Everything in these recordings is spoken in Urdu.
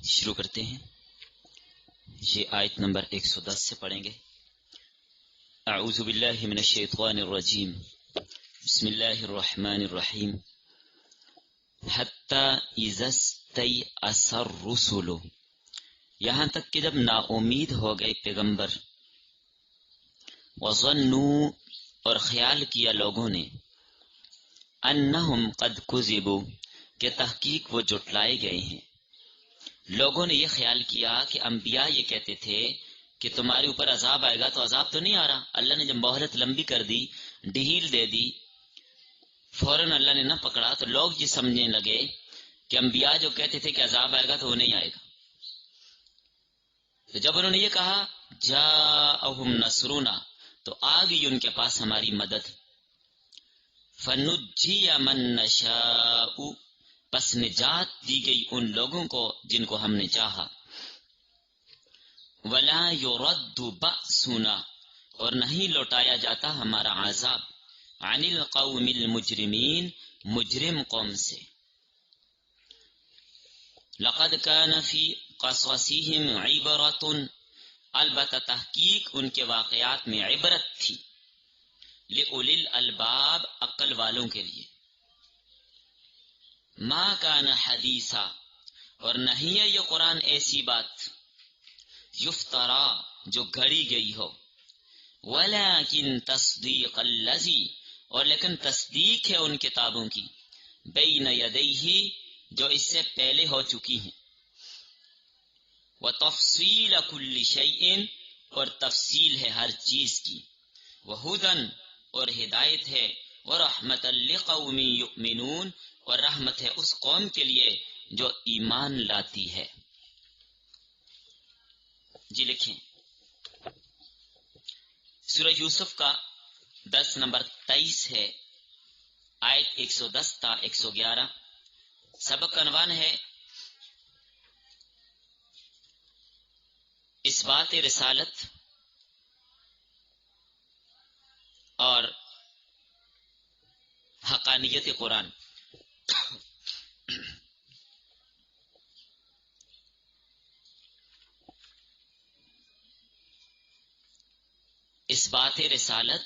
شروع کرتے ہیں۔ یہ آیت نمبر 110 سے پڑھیں گے۔ اعوذ باللہ من الشیطان الرجیم، بسم اللہ الرحمن الرحیم۔ حتی اذا استیأس الرسل، یہاں تک کہ جب نا امید ہو گئے پیغمبر، وظنوا، اور خیال کیا لوگوں نے، انہم قد کذبوا، کہ تحقیق وہ جھٹلائے گئے ہیں۔ لوگوں نے یہ خیال کیا کہ انبیاء یہ کہتے تھے کہ تمہارے اوپر عذاب آئے گا، تو عذاب تو نہیں آ رہا۔ اللہ نے جب مہلت لمبی کر دی، ڈھیل دے دی، فوراً اللہ نے نہ پکڑا، تو لوگ یہ سمجھنے لگے کہ انبیاء جو کہتے تھے کہ عذاب آئے گا تو وہ نہیں آئے گا۔ تو جب انہوں نے یہ کہا جاءہم نصرنا، تو آ گئی ان کے پاس ہماری مدد۔ فنجی من نشاء، پس نجات دی گئی ان لوگوں کو جن کو ہم نے چاہا۔ ولا يرد بأسنا، اور نہیں لوٹایا جاتا ہمارا عذاب، عن القوم المجرمین، مجرم قوم سے۔ لقد كان في قصصهم عبرۃ، البتہ تحقیق ان کے واقعات میں عبرت تھی، لأولی الالباب، عقل والوں کے لیے۔ ما کان حدیثا، اور نہیں ہے یہ قرآن ایسی بات، یفترا، جو گھڑی گئی ہو، ولیکن تصدیق الذی، اور لیکن تصدیق ہے ان کتابوں کی، بین یدیہ، جو اس سے پہلے ہو چکی ہیں، وتفصیل کل شیء، اور تفصیل ہے ہر چیز کی، وہدی، اور ہدایت ہے، ورحمۃ لقوم یؤمنون، اور رحمت ہے اس قوم کے لیے جو ایمان لاتی ہے۔ جی لکھیں، سورہ یوسف کا درس نمبر 23 ہے، آیت 110 تا 111۔ سبق کا عنوان ہے اثبات رسالت اور حقانیت قرآن۔ اثبات رسالت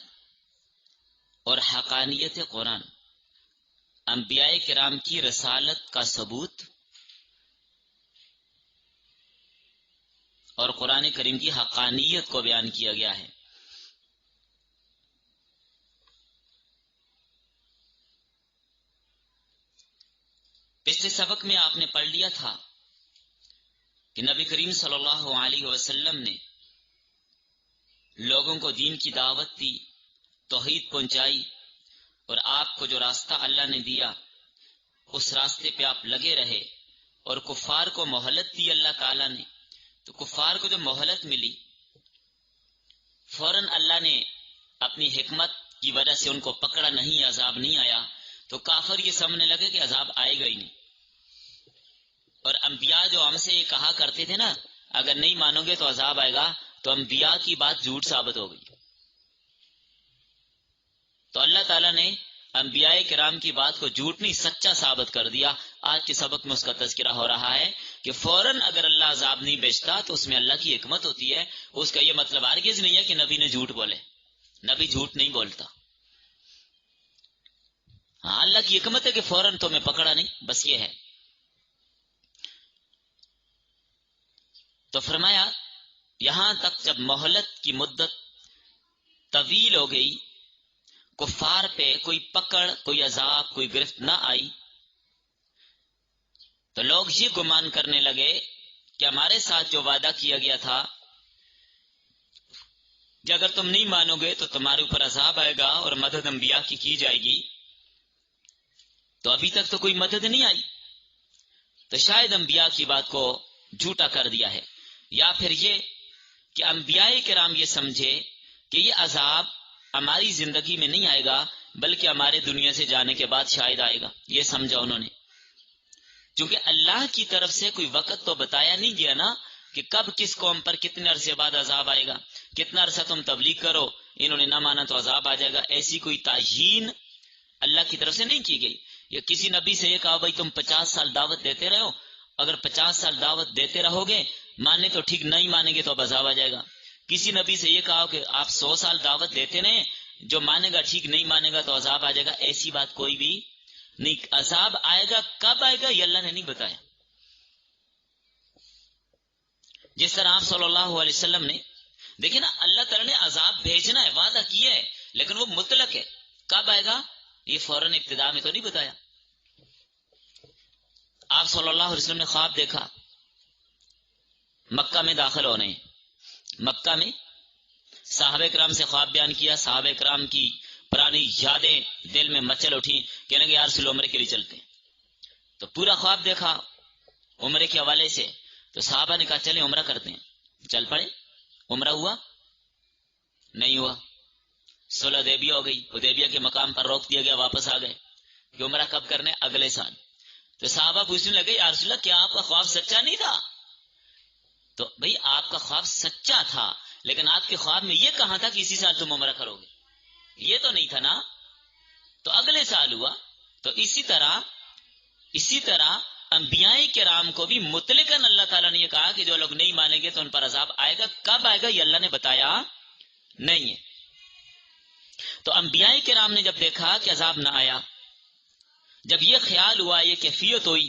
اور حقانیت قرآن، انبیاء کرام کی رسالت کا ثبوت اور قرآن کریم کی حقانیت کو بیان کیا گیا ہے۔ پچھلے سبق میں آپ نے پڑھ لیا تھا کہ نبی کریم صلی اللہ علیہ وسلم نے لوگوں کو دین کی دعوت دی، توحید پہنچائی، اور آپ کو جو راستہ اللہ نے دیا اس راستے پہ آپ لگے رہے، اور کفار کو مہلت دی اللہ تعالیٰ نے۔ تو کفار کو جو مہلت ملی، فوراً اللہ نے اپنی حکمت کی وجہ سے ان کو پکڑا نہیں، عذاب نہیں آیا، تو کافر یہ سمجھنے لگے کہ عذاب آئے گا ہی نہیں۔ اور انبیاء جو ہم سے یہ کہا کرتے تھے نا، اگر نہیں مانو گے تو عذاب آئے گا، تو انبیاء کی بات جھوٹ ثابت ہو گئی۔ تو اللہ تعالیٰ نے انبیاء کرام کی بات کو جھوٹ نہیں، سچا ثابت کر دیا۔ آج کے سبق میں اس کا تذکرہ ہو رہا ہے کہ فوراً اگر اللہ عذاب نہیں بھیجتا تو اس میں اللہ کی حکمت ہوتی ہے۔ اس کا یہ مطلب ہرگز نہیں ہے کہ نبی نے جھوٹ بولے، نبی جھوٹ نہیں بولتا۔ ہاں، اللہ کی حکمت ہے کہ فوراً تو میں پکڑا نہیں، بس یہ ہے۔ تو فرمایا یہاں تک جب مہلت کی مدت طویل ہو گئی، کفار پہ کوئی پکڑ، کوئی عذاب، کوئی گرفت نہ آئی، تو لوگ یہ گمان کرنے لگے کہ ہمارے ساتھ جو وعدہ کیا گیا تھا کہ اگر تم نہیں مانو گے تو تمہارے اوپر عذاب آئے گا اور مدد انبیاء کی جائے گی، تو ابھی تک تو کوئی مدد نہیں آئی، تو شاید انبیاء کی بات کو جھوٹا کر دیا ہے، یا پھر یہ کہ انبیاء کرام یہ سمجھے کہ یہ عذاب ہماری زندگی میں نہیں آئے گا بلکہ ہمارے دنیا سے جانے کے بعد شاید آئے گا، یہ سمجھا انہوں نے۔ چونکہ اللہ کی طرف سے کوئی وقت تو بتایا نہیں گیا نا کہ کب کس قوم پر کتنے عرصے بعد عذاب آئے گا، کتنا عرصہ تم تبلیغ کرو، انہوں نے نہ مانا تو عذاب آ جائے گا، ایسی کوئی تعیین اللہ کی طرف سے نہیں کی گئی۔ یا کسی نبی سے یہ کہا بھائی تم 50 سال دعوت دیتے رہو، اگر 50 سال دعوت دیتے رہو گے، ماننے تو ٹھیک، نہیں مانیں گے تو اب عذاب آ جائے گا. کسی نبی سے یہ کہا کہ آپ 100 سال دعوت دیتے رہیں، جو مانے گا ٹھیک، نہیں مانے گا تو عذاب آ جائے گا. ایسی بات کوئی بھی نہیں. عذاب آئے گا، کب آئے گا یہ اللہ نے نہیں بتایا. جس طرح آپ صلی اللہ علیہ وسلم نے دیکھیں نا، اللہ تعالیٰ نے عذاب بھیجنا ہے، وعدہ کیا ہے، لیکن وہ مطلق ہے. کب آئے گا یہ فوراً ابتدا میں تو نہیں بتایا. آپ صلی اللہ علیہ وسلم نے خواب دیکھا، مکہ میں داخل ہونے ہیں. مکہ میں صحابہ کرام سے خواب بیان کیا. صحابہ کرام کی پرانی یادیں دل میں مچل اٹھی، کہنے لگے یا رسول اللہ عمرے کے لیے چلتے ہیں. تو پورا خواب دیکھا عمرے کے حوالے سے. تو صحابہ نے کہا چلیں عمرہ کرتے ہیں. چل پڑے. عمرہ ہوا نہیں ہوا. صلح حدیبیہ ہو گئی، حدیبیہ کے مقام پر روک دیا گیا، واپس آ گئے کہ عمرہ کب کرنے؟ اگلے سال. تو صحابہ پوچھنے لگے یا رسول اللہ کیا آپ کا خواب سچا نہیں تھا؟ تو بھئی آپ کا خواب سچا تھا، لیکن آپ کے خواب میں یہ کہاں تھا کہ اسی سال تم عمرہ کرو گے؟ یہ تو نہیں تھا نا. تو اگلے سال ہوا. تو اسی طرح انبیاء کرام کو بھی مطلقاً اللہ تعالیٰ نے یہ کہا کہ جو لوگ نہیں مانیں گے تو ان پر عذاب آئے گا. کب آئے گا یہ اللہ نے بتایا نہیں ہے. تو انبیاء کرام نے جب دیکھا کہ عذاب نہ آیا، جب یہ خیال ہوا، یہ کیفیت ہوئی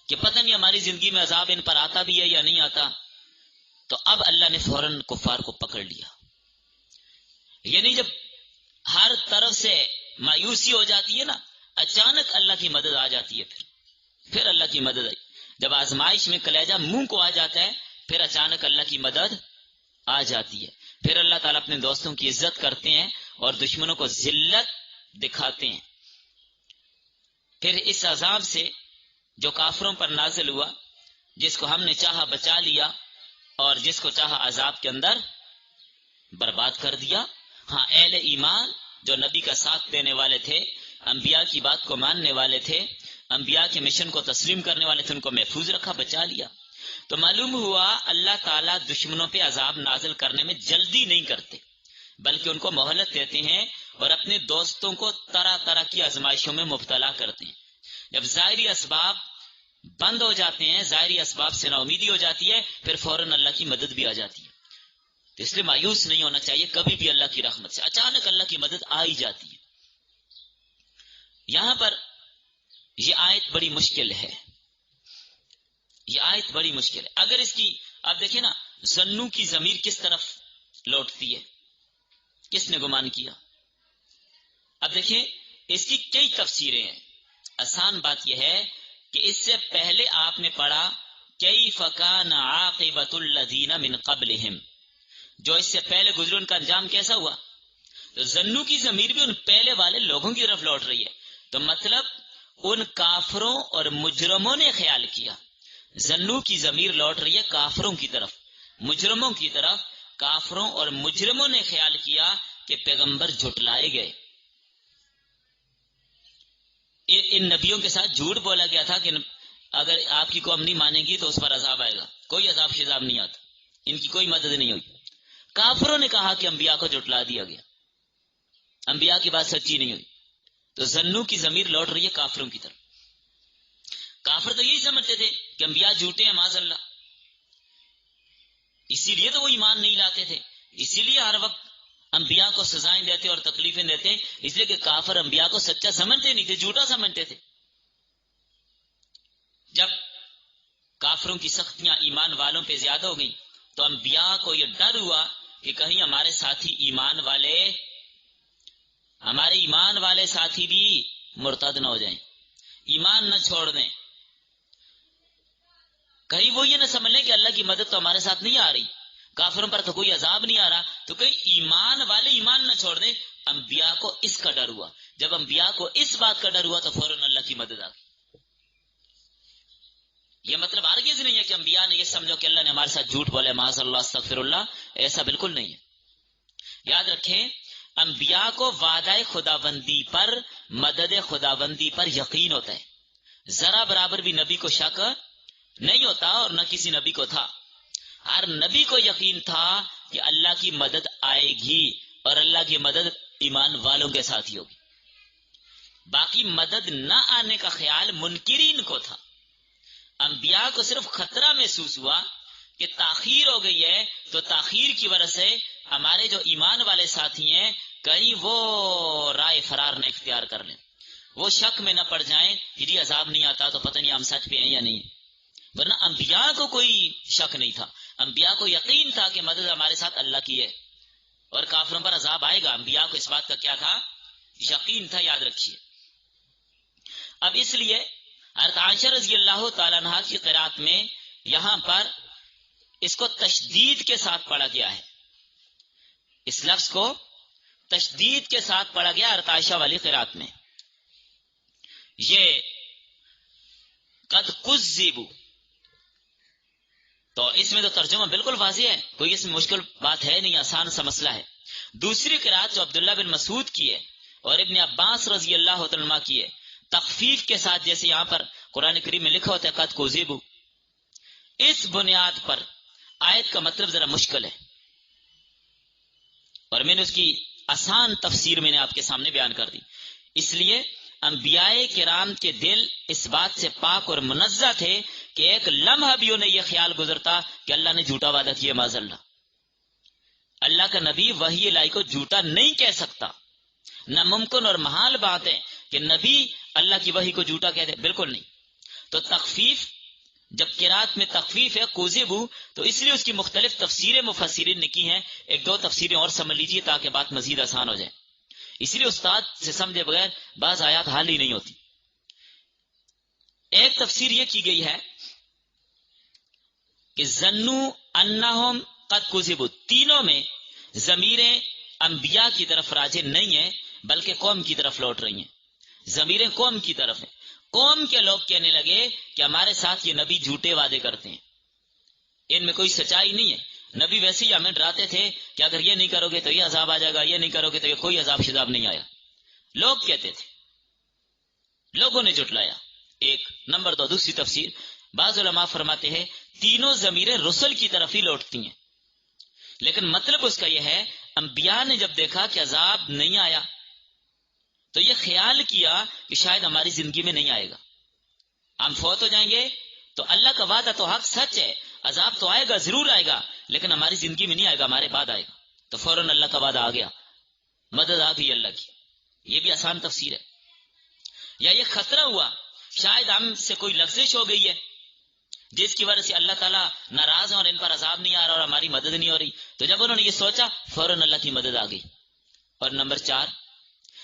کہ پتہ نہیں ہماری زندگی میں عذاب ان پر آتا بھی ہے یا نہیں آتا، تو اب اللہ نے فوراً کفار کو پکڑ لیا. یعنی جب ہر طرف سے مایوسی ہو جاتی ہے نا، اچانک اللہ کی مدد آ جاتی ہے. پھر اللہ کی مدد آئی. جب آزمائش میں کلیجہ منہ کو آ جاتا ہے، پھر اچانک اللہ کی مدد آ جاتی ہے. پھر اللہ تعالیٰ اپنے دوستوں کی عزت کرتے ہیں اور دشمنوں کو ذلت دکھاتے ہیں. پھر اس عذاب سے جو کافروں پر نازل ہوا، جس کو ہم نے چاہا بچا لیا اور جس کو چاہا عذاب کے اندر برباد کر دیا. ہاں، اہل ایمان جو نبی کا ساتھ دینے والے تھے، انبیاء کی بات کو ماننے والے تھے، انبیاء کے مشن کو تسلیم کرنے والے تھے، ان کو محفوظ رکھا، بچا لیا. تو معلوم ہوا اللہ تعالیٰ دشمنوں پہ عذاب نازل کرنے میں جلدی نہیں کرتے، بلکہ ان کو مہلت دیتے ہیں اور اپنے دوستوں کو طرح طرح کی آزمائشوں میں مبتلا کرتے ہیں. جب ظاہری اسباب بند ہو جاتے ہیں، ظاہری اسباب سے نا امیدی ہو جاتی ہے، پھر فوراً اللہ کی مدد بھی آ جاتی ہے. تو اس لیے مایوس نہیں ہونا چاہیے کبھی بھی. اللہ کی رحمت سے اچانک اللہ کی مدد آ ہی جاتی ہے. یہاں پر یہ آیت بڑی مشکل ہے. یہ آیت بڑی مشکل ہے. اگر اس کی آپ دیکھیں نا، ظنوں کی ضمیر کس طرف لوٹتی ہے، کس نے گمان کیا؟ اب دیکھیں اس کی کئی تفسیریں ہیں. آسان بات یہ ہے کہ اس سے پہلے آپ نے پڑھا کیف کان عاقبۃ الذین من قبلہم، جو اس سے پہلے گزرے ان کا انجام کیسا ہوا. تو ظنوں کی ضمیر بھی ان پہلے والے لوگوں کی طرف لوٹ رہی ہے. تو مطلب ان کافروں اور مجرموں نے خیال کیا. ظنوں کی ضمیر لوٹ رہی ہے کافروں کی طرف، مجرموں کی طرف. کافروں اور مجرموں نے خیال کیا کہ پیغمبر جھٹلائے گئے. ان نبیوں کے ساتھ جھوٹ بولا گیا تھا کہ اگر آپ کی قوم نہیں مانے گی تو اس پر عذاب آئے گا. کوئی عذاب شذاب نہیں آتا، ان کی کوئی مدد نہیں ہوئی. کافروں نے کہا کہ انبیاء کو جھٹلا دیا گیا، انبیاء کی بات سچی نہیں ہوئی. تو ظنوں کی ضمیر لوٹ رہی ہے کافروں کی طرف. کافر تو یہی سمجھتے تھے کہ انبیاء جھوٹے ہیں معاذ اللہ، اسی لیے تو وہ ایمان نہیں لاتے تھے، اسی لیے ہر وقت انبیاء کو سزائیں دیتے اور تکلیفیں دیتے، اس لیے کہ کافر انبیاء کو سچا سمجھتے نہیں تھے، جھوٹا سمجھتے تھے. جب کافروں کی سختیاں ایمان والوں پہ زیادہ ہو گئیں تو انبیاء کو یہ ڈر ہوا کہ کہیں ہمارے ساتھی ایمان والے ساتھی بھی مرتد نہ ہو جائیں، ایمان نہ چھوڑ دیں. کہیں وہ یہ نہ سمجھ لیں کہ اللہ کی مدد تو ہمارے ساتھ نہیں آ رہی، کافروں پر تو کوئی عذاب نہیں آ رہا، تو کہیں ایمان والے ایمان نہ چھوڑ دیں. انبیاء کو اس کا ڈر ہوا. جب انبیاء کو اس بات کا ڈر ہوا تو فوراً اللہ کی مدد آ گئی. یہ مطلب ہرگز نہیں ہے کہ انبیاء نے یہ سمجھو کہ اللہ نے ہمارے ساتھ جھوٹ بولے، معاذ اللہ استغفر اللہ، ایسا بالکل نہیں ہے. یاد رکھیں انبیاء کو وعدہ خداوندی پر، مدد خداوندی پر یقین ہوتا ہے. ذرا برابر بھی نبی کو شک نہیں ہوتا اور نہ کسی نبی کو تھا. ہر نبی کو یقین تھا کہ اللہ کی مدد آئے گی اور اللہ کی مدد ایمان والوں کے ساتھ ہی ہوگی. باقی مدد نہ آنے کا خیال منکرین کو تھا. انبیاء کو صرف خطرہ محسوس ہوا کہ تاخیر ہو گئی ہے، تو تاخیر کی وجہ سے ہمارے جو ایمان والے ساتھی ہیں کہیں وہ رائے فرار نہ اختیار کر لیں، وہ شک میں نہ پڑ جائیں کہ جی عذاب نہیں آتا تو پتہ نہیں ہم سچ پہ ہیں یا نہیں۔ ورنہ انبیاء کو کوئی شک نہیں تھا، انبیاء کو یقین تھا کہ مدد ہمارے ساتھ اللہ کی ہے اور کافروں پر عذاب آئے گا۔ انبیاء کو اس بات کا کیا تھا؟ یقین تھا، یاد رکھیے۔ اب اس لیے حضرت عائشہ رضی اللہ تعالیٰ عنہ کی قرات میں یہاں پر اس کو تشدید کے ساتھ پڑھا گیا ہے، اس لفظ کو تشدید کے ساتھ پڑھا گیا حضرت عائشہ والی قرات میں۔ یہ قد کذبوا، تو اس میں تو ترجمہ بالکل واضح ہے، کوئی اس میں مشکل بات ہے نہیں، آسان سا مسئلہ ہے۔ دوسری قرات جو عبداللہ بن مسعود کی ہے اور ابن عباس رضی اللہ عنہ کی ہے، تخفیف کے ساتھ، جیسے یہاں پر قرآن کریم میں لکھا ہوتا ہے قد کذبوا، اس بنیاد پر آیت کا مطلب ذرا مشکل ہے، اور میں نے اس کی آسان تفسیر میں نے آپ کے سامنے بیان کر دی۔ اس لیے انبیاء کرام کے دل اس بات سے پاک اور منزہ تھے کہ ایک لمحہ بھی انہیں یہ خیال گزرتا کہ اللہ نے جھوٹا وعدہ کیا، معاذ اللہ۔ اللہ کا نبی وحی الہی کو جھوٹا نہیں کہہ سکتا، ناممکن اور محال بات ہے کہ نبی اللہ کی وحی کو جھوٹا کہہ دے، بالکل نہیں۔ تو تخفیف، جب قرات میں تخفیف ہے کذبوا، تو اس لیے اس کی مختلف تفسیریں مفسرین نے کی ہیں، ایک دو تفسیریں اور سمجھ لیجیے تاکہ بات مزید آسان ہو جائے۔ اس لیے استاد سے سمجھے بغیر بعض آیات حل ہی نہیں ہوتی۔ ایک تفسیر یہ کی گئی ہے کہ ظنوا انہم قد کذبوا، تینوں میں ضمیریں انبیاء کی طرف راجع نہیں ہیں بلکہ قوم کی طرف لوٹ رہی ہیں، ضمیریں قوم کی طرف ہیں۔ قوم کے لوگ کہنے لگے کہ ہمارے ساتھ یہ نبی جھوٹے وعدے کرتے ہیں، ان میں کوئی سچائی نہیں ہے۔ نبی ویسے ہی ہمیں ڈراتے تھے کہ اگر یہ نہیں کرو گے تو یہ عذاب آ جائے گا، یہ نہیں کرو گے تو یہ کوئی عذاب شذاب نہیں آیا، لوگ کہتے تھے، لوگوں نے جھٹلایا۔ ایک نمبر دو، دوسری تفسیر، بعض علماء فرماتے ہیں تینوں ضمیریں رسل کی طرف ہی لوٹتی ہیں، لیکن مطلب اس کا یہ ہے انبیاء نے جب دیکھا کہ عذاب نہیں آیا تو یہ خیال کیا کہ شاید ہماری زندگی میں نہیں آئے گا، ہم فوت ہو جائیں گے، تو اللہ کا وعدہ تو حق سچ ہے، عذاب تو آئے گا، ضرور آئے گا، لیکن ہماری زندگی میں نہیں آئے گا، ہمارے بعد آئے گا۔ تو فوراً اللہ کا وعدہ آ گیا، مدد آ گئی اللہ کی۔ یہ بھی آسان تفسیر ہے۔ یا یہ خطرہ ہوا، شاید ہم سے کوئی لغزش ہو گئی ہے جس کی وجہ سے اللہ تعالیٰ ناراض ہے اور ان پر عذاب نہیں آ رہا اور ہماری مدد نہیں ہو رہی، تو جب انہوں نے یہ سوچا فوراً اللہ کی مدد آ گئی۔ اور نمبر چار،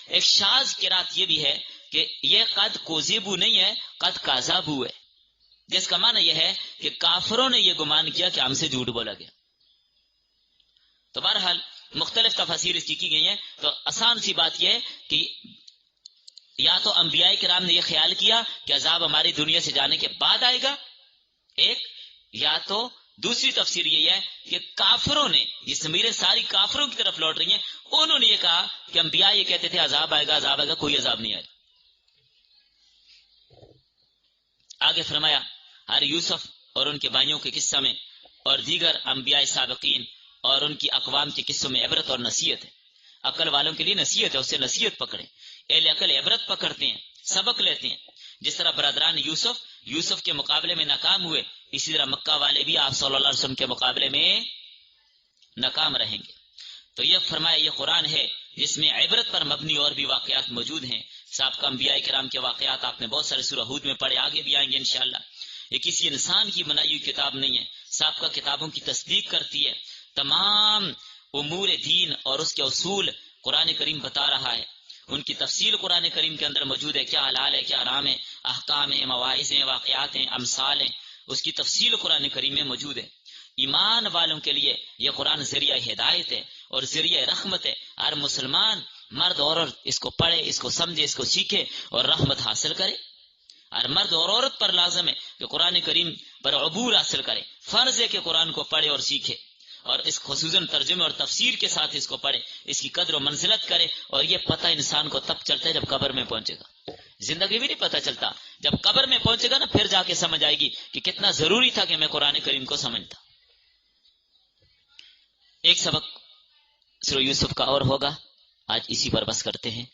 ایک شاذ قرات یہ بھی ہے کہ یہ قد کذبوا نہیں ہے، قد کذبوا ہے، جس کا معنی یہ ہے کہ کافروں نے یہ گمان کیا کہ ہم سے جھوٹ بولا گیا۔ تو بہرحال مختلف تفاسیر اس کی گئی ہیں، تو آسان سی بات یہ ہے کہ یا تو انبیاء کرام نے یہ خیال کیا کہ عذاب ہماری دنیا سے جانے کے بعد آئے گا، ایک، یا تو دوسری تفسیر یہ ہے کہ کافروں نے، یہ ضمیریں ساری کافروں کی طرف لوٹ رہی ہیں، انہوں نے یہ کہا کہ انبیاء یہ کہتے تھے عذاب آئے گا، عذاب آئے گا، کوئی عذاب نہیں آئے گا۔ آگے فرمایا ہر یوسف اور ان کے بھائیوں کے قصہ میں اور دیگر انبیاء سابقین اور ان کی اقوام کے قصوں میں عبرت اور نصیحت ہے۔ عقل والوں کے لیے نصیحت ہے، اس سے نصیحت پکڑیں، اہل عقل عبرت پکڑتے ہیں، سبق لیتے ہیں۔ جس طرح برادران یوسف کے مقابلے میں ناکام ہوئے، اسی طرح مکہ والے بھی آپ صلی اللہ علیہ وسلم کے مقابلے میں ناکام رہیں گے۔ تو یہ فرمایا یہ قرآن ہے جس میں عبرت پر مبنی اور بھی واقعات موجود ہیں۔ سابقہ انبیاء کرام کے واقعات آپ نے بہت سارے سورہ ہود میں پڑھے، آگے بھی آئیں گے انشاءاللہ۔ یہ کسی انسان کی بنائی ہوئی کتاب نہیں ہے، سابقہ کتابوں کی تصدیق کرتی ہے۔ تمام امور دین اور اس کے اصول قرآن کریم بتا رہا ہے، ان کی تفصیل قرآن کریم کے اندر موجود ہے، کیا حلال ہے کیا حرام ہے، احکام ہیں، مواعظ ہیں، واقعات ہیں، امثال ہیں، اس کی تفصیل قرآن کریم میں موجود ہے۔ ایمان والوں کے لیے یہ قرآن ذریعہ ہدایت ہے اور ذریعہ رحمت ہے۔ ہر مسلمان مرد اور عورت اس کو پڑھے، اس کو سمجھے، اس کو سیکھے اور رحمت حاصل کرے۔ ہر مرد اور عورت پر لازم ہے کہ قرآن کریم پر عبور حاصل کرے، فرض ہے کہ قرآن کو پڑھے اور سیکھے، اور اس خصوصاً ترجمے اور تفسیر کے ساتھ اس کو پڑھے، اس کی قدر و منزلت کرے۔ اور یہ پتہ انسان کو تب چلتا ہے جب قبر میں پہنچے گا، زندگی بھی نہیں پتہ چلتا، جب قبر میں پہنچے گا نا پھر جا کے سمجھ آئے گی کہ کتنا ضروری تھا کہ میں قرآن کریم کو سمجھتا۔ ایک سبق سورہ یوسف کا اور ہوگا، آج اسی پر بس کرتے ہیں۔